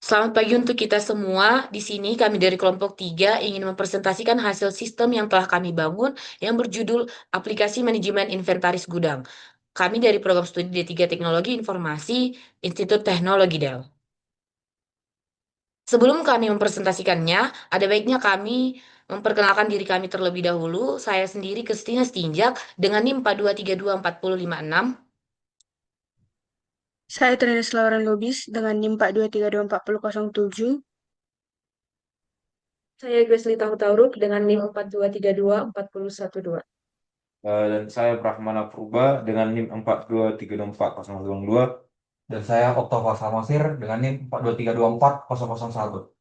Selamat pagi untuk kita semua. Di sini kami dari kelompok 3 ingin mempresentasikan hasil sistem yang telah kami bangun yang berjudul Aplikasi Manajemen Inventaris Gudang. Kami dari program studi D3 Teknologi Informasi Institut Teknologi Dell. Sebelum kami mempresentasikannya, ada baiknya kami memperkenalkan diri kami terlebih dahulu. Saya sendiri Kristina Stinjak dengan NIM 42324056. Saya Trinis Lauren Lubis dengan NIM 42324007. Saya Grace Lita Hutauruk dengan NIM 42324012. Dan saya Brahmana Purba dengan NIM 42324002. Dan saya Oktava Samosir dengan NIM 42324001.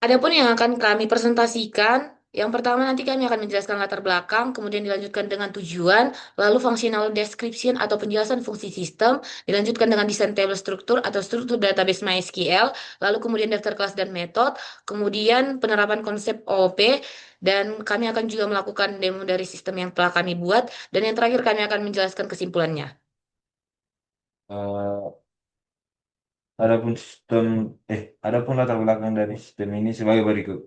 Adapun yang akan kami presentasikan, yang pertama nanti kami akan menjelaskan latar belakang, kemudian dilanjutkan dengan tujuan, lalu functional description atau penjelasan fungsi sistem, dilanjutkan dengan desain table struktur atau struktur database MySQL, lalu kemudian daftar kelas dan metode, kemudian penerapan konsep OOP, dan kami akan juga melakukan demo dari sistem yang telah kami buat, dan yang terakhir kami akan menjelaskan kesimpulannya. Eh, adapun sistem, adapun latar belakang dari sistem ini sebagai berikut.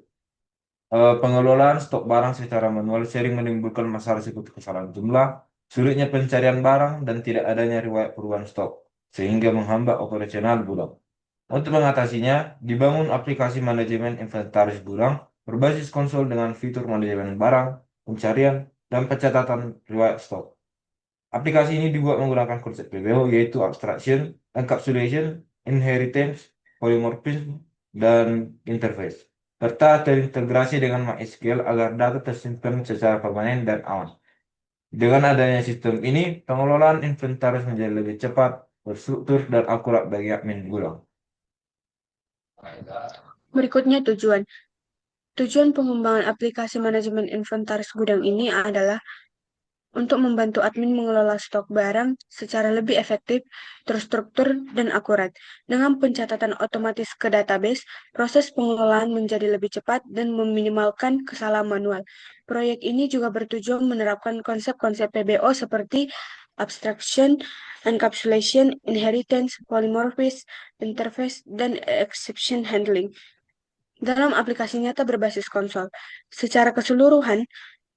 Pengelolaan stok barang secara manual sering menimbulkan masalah seperti kesalahan jumlah, sulitnya pencarian barang, dan tidak adanya riwayat perubahan stok, sehingga menghambat operasional gudang. Untuk mengatasinya, dibangun aplikasi manajemen inventaris gudang berbasis konsol dengan fitur manajemen barang, pencarian, dan pencatatan riwayat stok. Aplikasi ini dibuat menggunakan konsep PBO yaitu abstraction, encapsulation, inheritance, polymorphism, dan interface, serta terintegrasi dengan MySQL agar data tersimpan secara permanen dan aman. Dengan adanya sistem ini, pengelolaan inventaris menjadi lebih cepat, terstruktur, dan akurat bagi admin gudang. Berikutnya tujuan. Tujuan pengembangan aplikasi manajemen inventaris gudang ini adalah untuk membantu admin mengelola stok barang secara lebih efektif, terstruktur, dan akurat. Dengan pencatatan otomatis ke database, proses pengelolaan menjadi lebih cepat dan meminimalkan kesalahan manual. Proyek ini juga bertujuan menerapkan konsep-konsep PBO seperti abstraction, encapsulation, inheritance, polymorphism, interface, dan exception handling dalam aplikasi nyata berbasis konsol. Secara keseluruhan,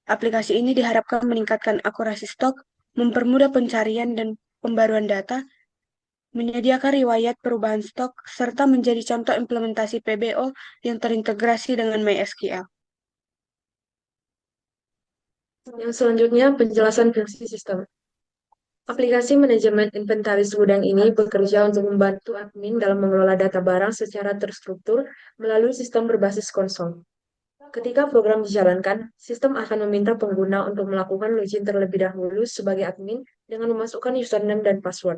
aplikasi ini diharapkan meningkatkan akurasi stok, mempermudah pencarian dan pembaruan data, menyediakan riwayat perubahan stok, serta menjadi contoh implementasi PBO yang terintegrasi dengan MySQL. Yang selanjutnya, penjelasan fungsi sistem. Aplikasi manajemen inventaris gudang ini bekerja untuk membantu admin dalam mengelola data barang secara terstruktur melalui sistem berbasis konsol. Ketika program dijalankan, sistem akan meminta pengguna untuk melakukan login terlebih dahulu sebagai admin dengan memasukkan username dan password.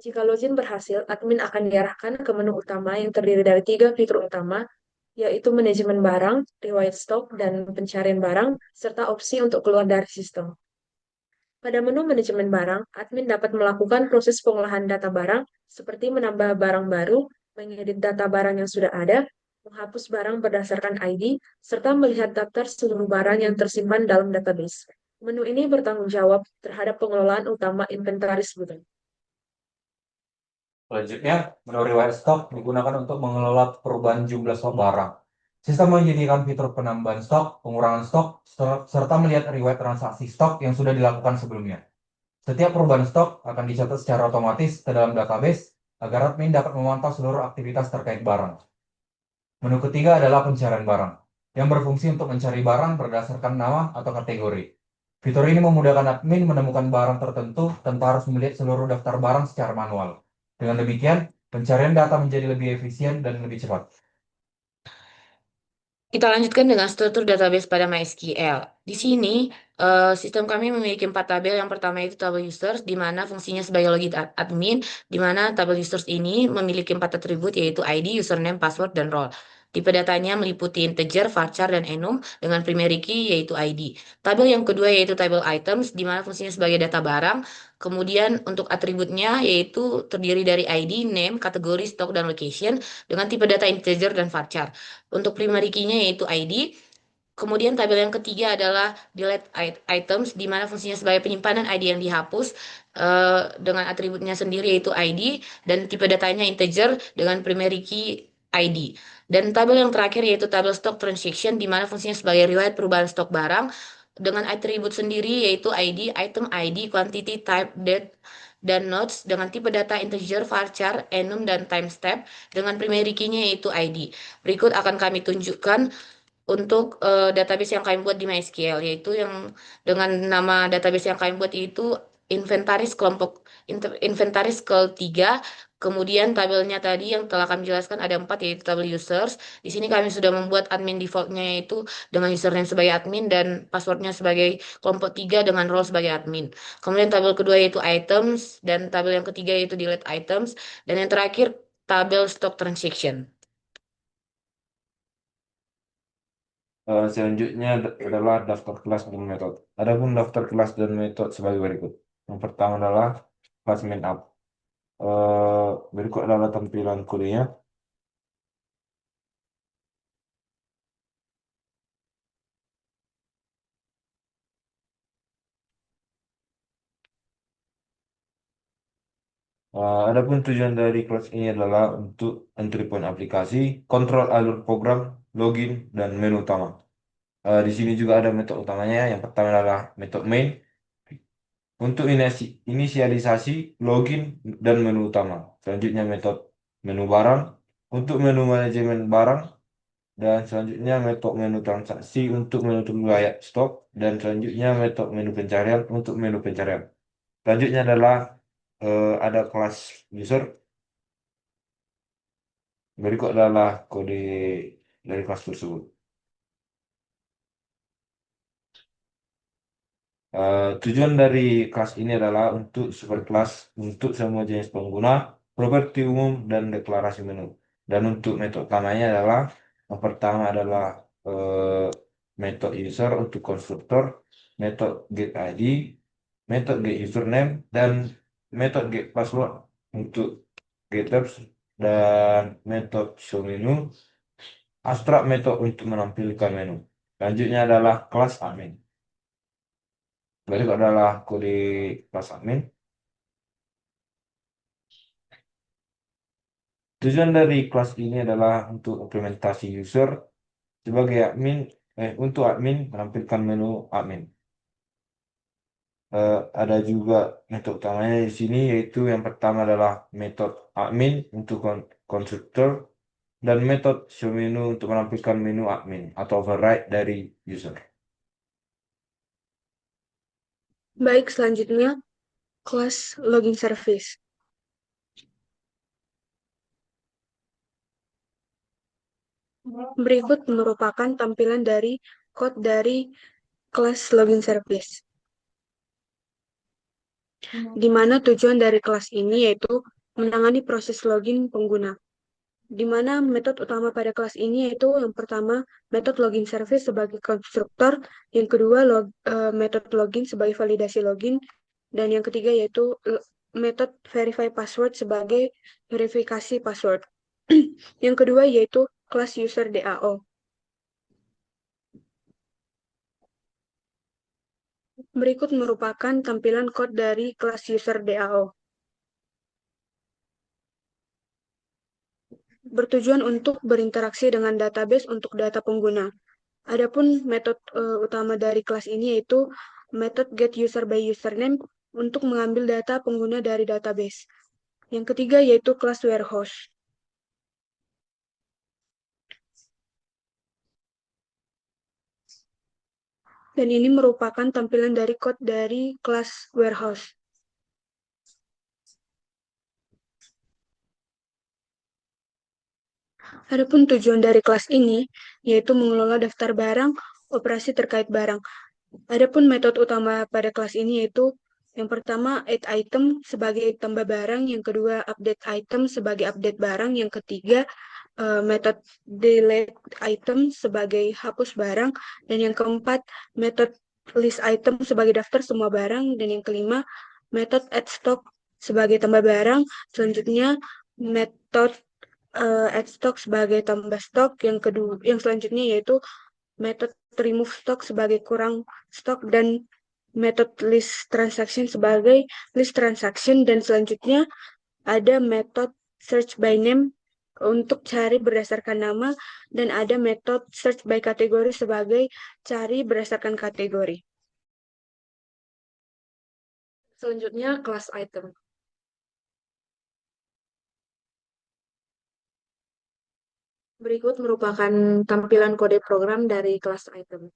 Jika login berhasil, admin akan diarahkan ke menu utama yang terdiri dari 3 fitur utama, yaitu manajemen barang, riwayat stok, dan pencarian barang, serta opsi untuk keluar dari sistem. Pada menu manajemen barang, admin dapat melakukan proses pengolahan data barang seperti menambah barang baru, mengedit data barang yang sudah ada, menghapus barang berdasarkan ID, serta melihat daftar seluruh barang yang tersimpan dalam database. Menu ini bertanggung jawab terhadap pengelolaan utama inventaris gudang. Selanjutnya, menu riwayat stok digunakan untuk mengelola perubahan jumlah stok barang. Sistem menyediakan fitur penambahan stok, pengurangan stok, serta melihat riwayat transaksi stok yang sudah dilakukan sebelumnya. Setiap perubahan stok akan dicatat secara otomatis ke dalam database agar admin dapat memantau seluruh aktivitas terkait barang. Menu ketiga adalah pencarian barang, yang berfungsi untuk mencari barang berdasarkan nama atau kategori. Fitur ini memudahkan admin menemukan barang tertentu tanpa harus melihat seluruh daftar barang secara manual. Dengan demikian, pencarian data menjadi lebih efisien dan lebih cepat. Kita lanjutkan dengan struktur database pada MySQL. Di sini, sistem kami memiliki 4 tabel. Yang pertama itu tabel users, di mana fungsinya sebagai login admin, di mana tabel users ini memiliki 4 atribut, yaitu ID, username, password, dan role. Tipe datanya meliputi integer, varchar, dan enum dengan primary key yaitu ID. Tabel yang kedua yaitu tabel items, di mana fungsinya sebagai data barang. Kemudian untuk atributnya yaitu terdiri dari ID, name, kategori, stock, dan location dengan tipe data integer dan varchar. Untuk primary key-nya yaitu ID, Kemudian tabel yang ketiga adalah delete items, di mana fungsinya sebagai penyimpanan ID yang dihapus dengan atributnya sendiri yaitu ID, dan tipe datanya integer dengan primary key ID. Dan tabel yang terakhir yaitu tabel stock transaction, di mana fungsinya sebagai riwayat perubahan stok barang dengan atribut sendiri yaitu ID, item ID, quantity, type, date, dan notes dengan tipe data integer, varchar, enum, dan timestamp dengan primary key-nya yaitu ID. Berikut akan kami tunjukkan untuk database yang kami buat di MySQL, yaitu yang dengan nama database yang kami buat itu inventaris inventaris ketiga. Kemudian tabelnya tadi yang telah kami jelaskan ada 4, yaitu tabel users. Di sini kami sudah membuat admin defaultnya yaitu dengan username sebagai admin dan passwordnya sebagai kelompok 3 dengan role sebagai admin. Kemudian tabel kedua yaitu items, dan tabel yang ketiga yaitu delete items, dan yang terakhir tabel stock transaction. Selanjutnya adalah daftar kelas dan metode. Adapun daftar kelas dan metode sebagai berikut. Yang pertama adalah kelas main up. Berikut adalah tampilan kodenya. Adapun tujuan dari kelas ini adalah untuk entry point aplikasi, kontrol alur program, login, dan menu utama. Di sini juga ada metode utamanya. Yang pertama adalah metode main untuk inisialisasi, login, dan menu utama. Selanjutnya metode menu barang untuk menu manajemen barang, dan selanjutnya metode menu transaksi untuk menutup riwayat stok, dan selanjutnya metode menu pencarian untuk menu pencarian. Selanjutnya adalah ada kelas user. Berikut adalah kode dari kelas tersebut. Tujuan dari kelas ini adalah untuk superkelas untuk semua jenis pengguna, properti umum, dan deklarasi menu. Dan untuk metode utamanya adalah yang pertama adalah metode user untuk konstruktor, metode get ID, metode get username, dan metode get password untuk getters, dan metode show menu, abstrak metode untuk menampilkan menu. Selanjutnya adalah kelas admin. Berikut adalah kode kelas admin. Tujuan dari kelas ini adalah untuk implementasi user sebagai admin, untuk admin menampilkan menu admin. Ada juga metode utamanya di sini, yaitu yang pertama adalah metode admin untuk konstruktor, dan metode show menu untuk menampilkan menu admin atau override dari user. Baik, selanjutnya kelas login service. Berikut merupakan tampilan dari kode dari kelas login service, di mana tujuan dari kelas ini yaitu menangani proses login pengguna, di mana metode utama pada kelas ini yaitu yang pertama metode login service sebagai konstruktor, yang kedua metode login sebagai validasi login, dan yang ketiga yaitu metode verify password sebagai verifikasi password. Yang kedua yaitu kelas user DAO. Berikut merupakan tampilan kode dari kelas user DAO. Bertujuan untuk berinteraksi dengan database untuk data pengguna. Adapun metode utama dari kelas ini yaitu metode get user by username untuk mengambil data pengguna dari database. Yang ketiga yaitu kelas warehouse. Dan ini merupakan tampilan dari kode dari kelas warehouse. Adapun tujuan dari kelas ini yaitu mengelola daftar barang, operasi terkait barang. Adapun metode utama pada kelas ini yaitu yang pertama add item sebagai tambah barang, yang kedua update item sebagai update barang, yang ketiga metode delete item sebagai hapus barang, dan yang keempat metode list item sebagai daftar semua barang, dan yang kelima metode add stock sebagai tambah barang. Selanjutnya metode add stock sebagai tambah stok. Yang selanjutnya yaitu metode remove stock sebagai kurang stok, dan metode list transaction sebagai list transaction, dan selanjutnya ada metode search by name untuk cari berdasarkan nama, dan ada metode search by kategori sebagai cari berdasarkan kategori. Selanjutnya, kelas item. Berikut merupakan tampilan kode program dari kelas item.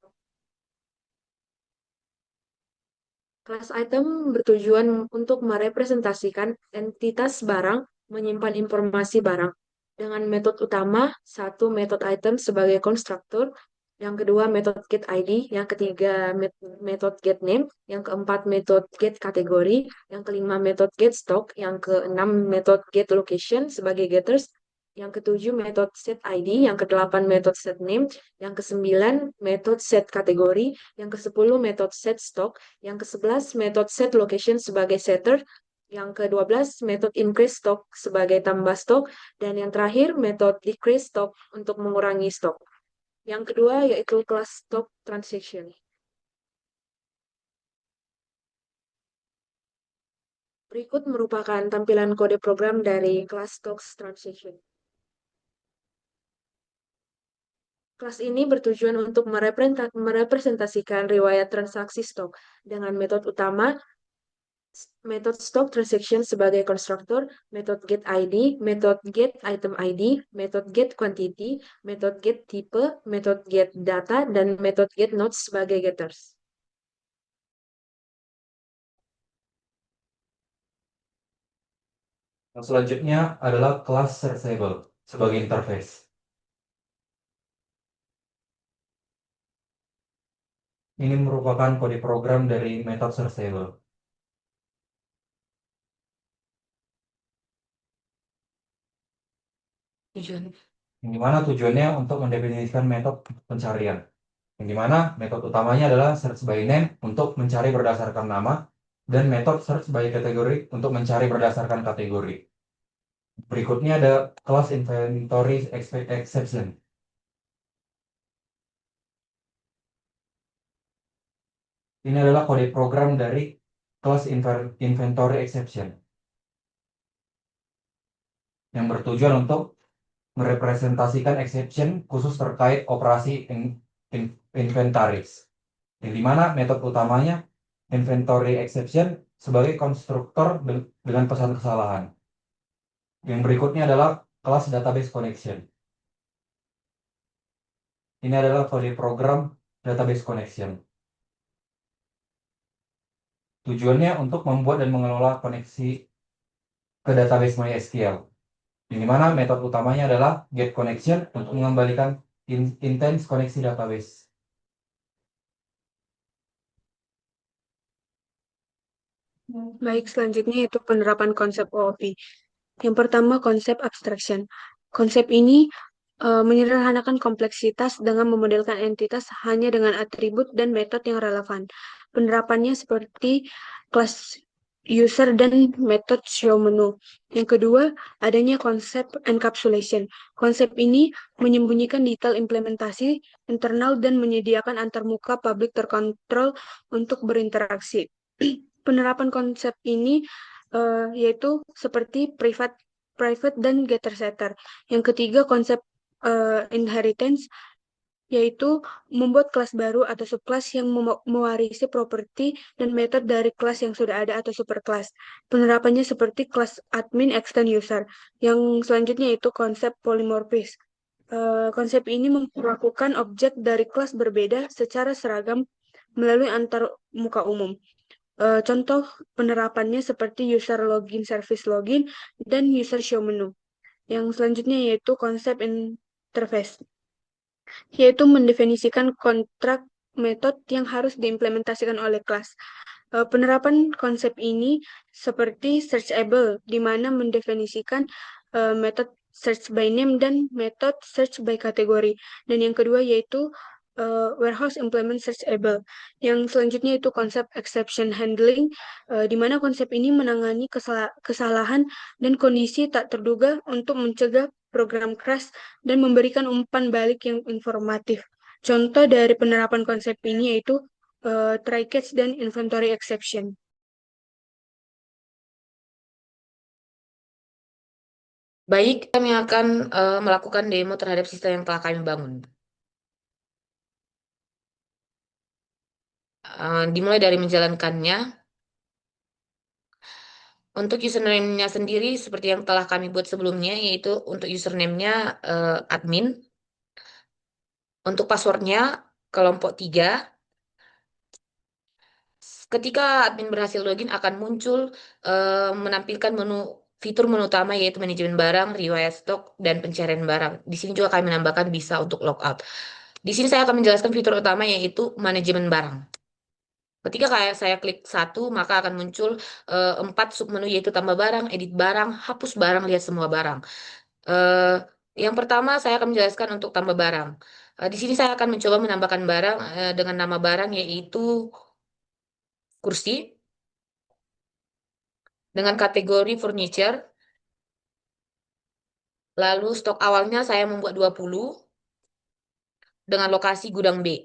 Kelas item bertujuan untuk merepresentasikan entitas barang, menyimpan informasi barang. Dengan metode utama, satu metode item sebagai konstruktor, yang kedua metode get ID, yang ketiga metode get name, yang keempat metode get kategori, yang kelima metode get stock, yang keenam metode get location sebagai getters, yang ketujuh metode set ID, yang kedelapan metode set name, yang kesembilan metode set kategori, yang kesepuluh metode set stock, yang ke-11 metode set location sebagai setter, yang ke-12 metode increase stock sebagai tambah stok, dan yang terakhir metode decrease stock untuk mengurangi stok. Yang kedua yaitu kelas stock transaction. Berikut merupakan tampilan kode program dari kelas stock transaction. Kelas ini bertujuan untuk merepresentasikan riwayat transaksi stok dengan metode utama, metode stock transaction sebagai konstruktor, metode get ID, metode get item ID, metode get quantity, metode get type, metode get data, dan metode get notes sebagai getters. Yang selanjutnya adalah kelas searchable sebagai interface. Ini merupakan kode program dari metode searchable. Tujuan. Yang dimana tujuannya untuk mendefinisikan metode pencarian. Yang dimana metode utamanya adalah search by name untuk mencari berdasarkan nama, dan metode search by kategori untuk mencari berdasarkan kategori. Berikutnya ada kelas inventory exception. Ini adalah kode program dari kelas inventory exception yang bertujuan untuk merepresentasikan exception khusus terkait operasi inventaris, yang dimana metode utamanya inventory exception sebagai konstruktor dengan pesan kesalahan. Yang berikutnya adalah kelas database connection. Ini adalah kode program database connection. Tujuannya untuk membuat dan mengelola koneksi ke database MySQL. Yang dimana metode utamanya adalah get connection untuk mengembalikan intent koneksi database. Baik, selanjutnya itu penerapan konsep OOP. Yang pertama, konsep abstraction. Konsep ini menyederhanakan kompleksitas dengan memodelkan entitas hanya dengan atribut dan metode yang relevan. Penerapannya seperti kelas user dan metode show menu. Yang kedua, adanya konsep encapsulation. Konsep ini menyembunyikan detail implementasi internal dan menyediakan antarmuka publik terkontrol untuk berinteraksi. Penerapan konsep ini yaitu seperti private dan getter setter. Yang ketiga, konsep inheritance, yaitu membuat kelas baru atau subclass yang mewarisi properti dan metode dari kelas yang sudah ada atau superclass. Penerapannya seperti kelas admin, extend user. Yang selanjutnya itu konsep polymorphism. Konsep ini memperlakukan objek dari kelas berbeda secara seragam melalui antar muka umum. Contoh penerapannya seperti user login, service login, dan user show menu. Yang selanjutnya yaitu konsep interface, yaitu mendefinisikan kontrak metode yang harus diimplementasikan oleh kelas. Penerapan konsep ini seperti searchable, di mana mendefinisikan metode search by name dan metode search by kategori. Dan yang kedua yaitu warehouse implement searchable. Yang selanjutnya itu konsep exception handling, di mana konsep ini menangani kesalahan dan kondisi tak terduga untuk mencegah program crash dan memberikan umpan balik yang informatif. Contoh dari penerapan konsep ini yaitu try catch dan inventory exception. Baik, kami akan melakukan demo terhadap sistem yang telah kami bangun. Dimulai dari menjalankannya. Untuk username-nya sendiri seperti yang telah kami buat sebelumnya, yaitu untuk username-nya admin. Untuk passwordnya kelompok 3. Ketika admin berhasil login akan muncul menampilkan fitur menu utama yaitu manajemen barang, riwayat stok, dan pencarian barang. Di sini juga kami menambahkan bisa untuk logout. Di sini saya akan menjelaskan fitur utama yaitu manajemen barang. Ketika saya klik satu, maka akan muncul 4 submenu yaitu tambah barang, edit barang, hapus barang, lihat semua barang. Eh, yang pertama saya akan menjelaskan untuk tambah barang. Di sini saya akan mencoba menambahkan barang dengan nama barang yaitu kursi dengan kategori furniture. Lalu stok awalnya saya membuat 20 dengan lokasi gudang B.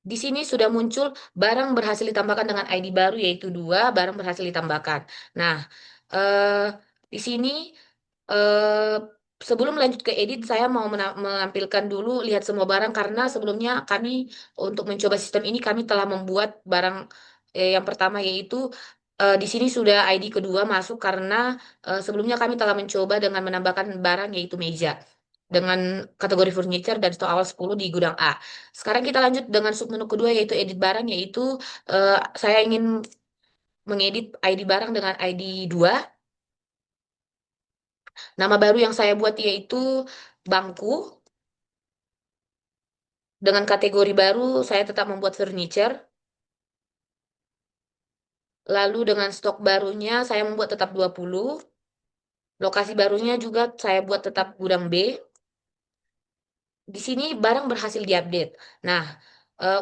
Di sini sudah muncul barang berhasil ditambahkan dengan ID baru yaitu 2 barang berhasil ditambahkan. Nah, eh, di sini eh, sebelum lanjut ke edit saya mau menampilkan dulu lihat semua barang karena sebelumnya kami untuk mencoba sistem ini kami telah membuat barang yang pertama yaitu di sini sudah ID kedua masuk karena sebelumnya kami telah mencoba dengan menambahkan barang yaitu meja dengan kategori furniture dan stok awal 10 di gudang A. Sekarang kita lanjut dengan submenu kedua yaitu edit barang yaitu saya ingin mengedit ID barang dengan ID 2. Nama baru yang saya buat yaitu bangku. Dengan kategori baru saya tetap membuat furniture. Lalu dengan stok barunya saya membuat tetap 20. Lokasi barunya juga saya buat tetap gudang B. Di sini barang berhasil diupdate. Nah,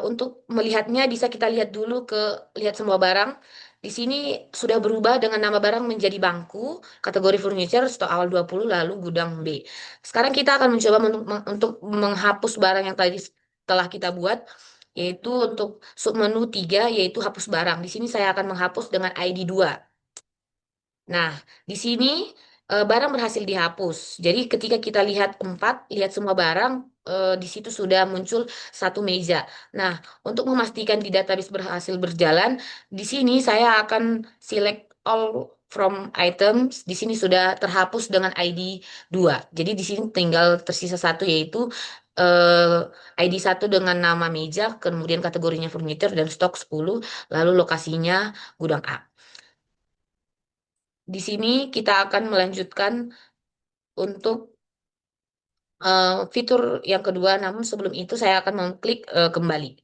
untuk melihatnya bisa kita lihat dulu lihat semua barang. Di sini sudah berubah dengan nama barang menjadi bangku, kategori furniture, stok awal 20 lalu gudang B. Sekarang kita akan mencoba untuk menghapus barang yang tadi telah kita buat, yaitu untuk submenu 3, yaitu hapus barang. Di sini saya akan menghapus dengan ID 2. Nah, di sini barang berhasil dihapus. Jadi ketika kita lihat 4, lihat semua barang, di situ sudah muncul satu meja. Nah, untuk memastikan di database berhasil berjalan, di sini saya akan select all from items. Di sini sudah terhapus dengan ID 2. Jadi di sini tinggal tersisa satu yaitu ID 1 dengan nama meja, kemudian kategorinya furniture dan stok 10, lalu lokasinya gudang A. Di sini kita akan melanjutkan untuk fitur yang kedua, namun sebelum itu saya akan mengklik kembali.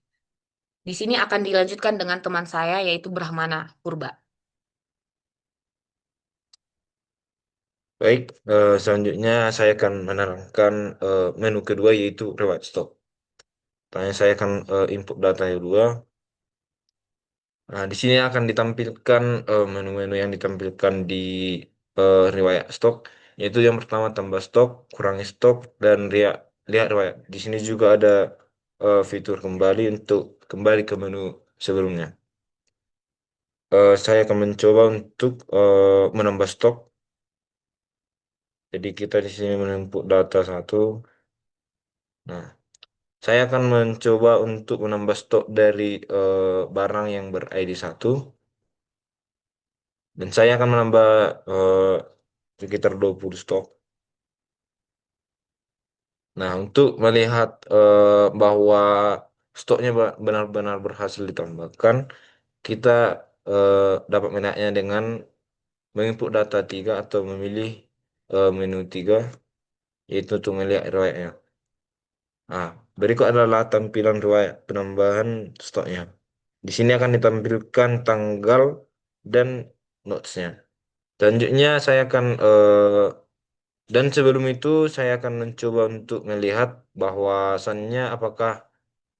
Di sini akan dilanjutkan dengan teman saya yaitu Brahmana Purba. Baik, selanjutnya saya akan menerangkan menu kedua yaitu reward stock. Tanya saya akan input data yang kedua. Nah, di sini akan ditampilkan menu-menu yang ditampilkan di riwayat stok, yaitu yang pertama tambah stok, kurangi stok, dan lihat riwayat. Di sini juga ada fitur kembali untuk kembali ke menu sebelumnya. Saya akan mencoba untuk menambah stok. Jadi kita di sini menginput data satu. Nah, saya akan mencoba untuk menambah stok dari barang yang ber-ID 1. Dan saya akan menambah sekitar 20 stok. Nah, untuk melihat bahwa stoknya benar-benar berhasil ditambahkan, kita dapat melihatnya dengan menginput data 3 atau memilih menu 3, yaitu untuk melihat riwayatnya. Nah, berikut adalah tampilan riwayat penambahan stoknya. Di sini akan ditampilkan tanggal dan notesnya. Selanjutnya saya akan dan sebelum itu saya akan mencoba untuk melihat bahwasannya apakah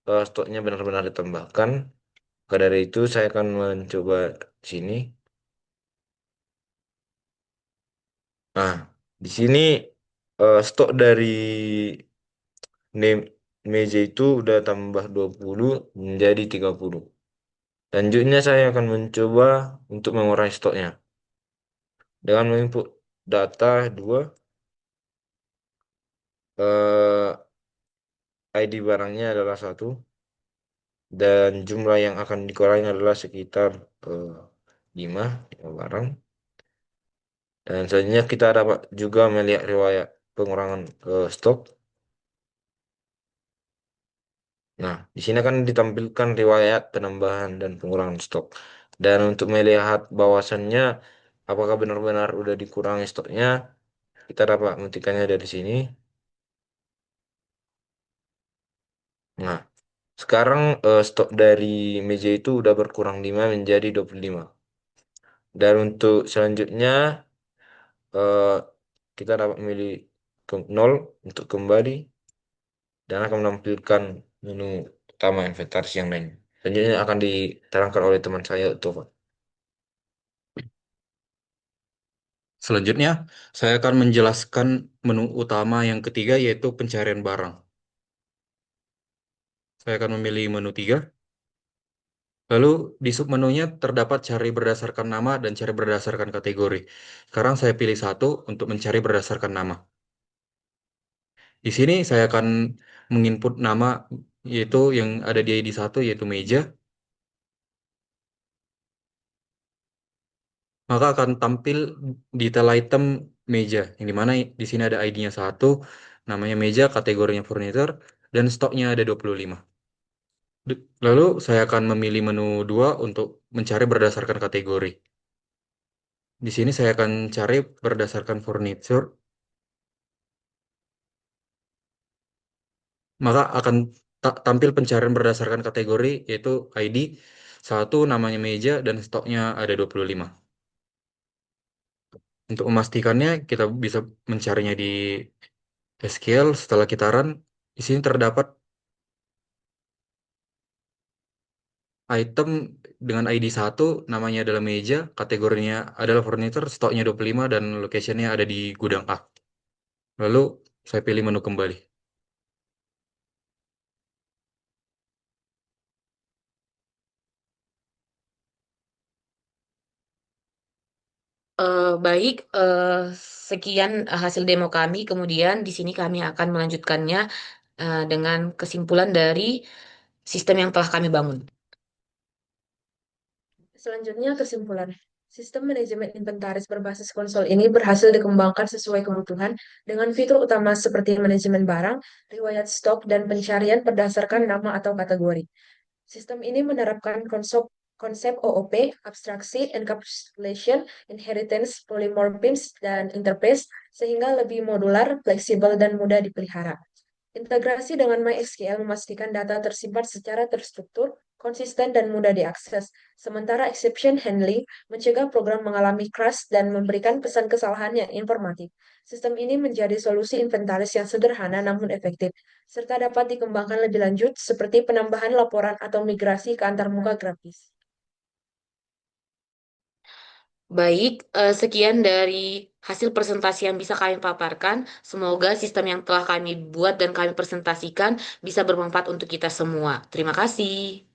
stoknya benar-benar ditambahkan. Maka dari itu saya akan mencoba sini. Nah, di sini stok dari meja itu udah tambah 20 menjadi 30. Selanjutnya saya akan mencoba untuk mengurangi stoknya dengan menginput data 2, ID barangnya adalah 1, dan jumlah yang akan dikurangi adalah sekitar 5 barang. Dan selanjutnya kita dapat juga melihat riwayat pengurangan stok. Nah, di sini akan ditampilkan riwayat penambahan dan pengurangan stok. Dan untuk melihat bahwasannya apakah benar-benar udah dikurangi stoknya, kita dapat menghentikannya dari sini. Nah, sekarang stok dari meja itu udah berkurang 5 menjadi 25. Dan untuk selanjutnya eh, kita dapat memilih 0 untuk kembali dan akan menampilkan menu utama inventaris yang lain. Selanjutnya akan diterangkan oleh teman saya, Tova. Selanjutnya, saya akan menjelaskan menu utama yang ketiga, yaitu pencarian barang. Saya akan memilih menu 3. Lalu di submenunya terdapat cari berdasarkan nama dan cari berdasarkan kategori. Sekarang saya pilih 1 untuk mencari berdasarkan nama. Di sini saya akan menginput nama, yaitu yang ada di ID 1, yaitu meja. Maka akan tampil detail item meja, yang dimana di sini ada ID-nya 1, namanya meja, kategorinya furniture, dan stoknya ada 25. Lalu saya akan memilih menu 2 untuk mencari berdasarkan kategori. Di sini saya akan cari berdasarkan furniture, maka akan tampil pencarian berdasarkan kategori, yaitu ID 1, namanya meja, dan stoknya ada 25. Untuk memastikannya, kita bisa mencarinya di SQL. Setelah kita run, di sini terdapat item dengan ID 1, namanya adalah meja, kategorinya adalah furniture, stoknya 25, dan locationnya ada di gudang A. Lalu saya pilih menu kembali. Baik, sekian hasil demo kami. Kemudian di sini kami akan melanjutkannya dengan kesimpulan dari sistem yang telah kami bangun. Selanjutnya, kesimpulan. Sistem manajemen inventaris berbasis konsol ini berhasil dikembangkan sesuai kebutuhan dengan fitur utama seperti manajemen barang, riwayat stok, dan pencarian berdasarkan nama atau kategori. Sistem ini menerapkan konsep OOP, abstraksi, encapsulation, inheritance, polymorphism, dan interface sehingga lebih modular, fleksibel, dan mudah dipelihara. Integrasi dengan MySQL memastikan data tersimpan secara terstruktur, konsisten, dan mudah diakses. Sementara exception handling mencegah program mengalami crash dan memberikan pesan kesalahan yang informatif. Sistem ini menjadi solusi inventaris yang sederhana namun efektif, serta dapat dikembangkan lebih lanjut seperti penambahan laporan atau migrasi ke antarmuka grafis. Baik, sekian dari hasil presentasi yang bisa kami paparkan. Semoga sistem yang telah kami buat dan kami presentasikan bisa bermanfaat untuk kita semua. Terima kasih.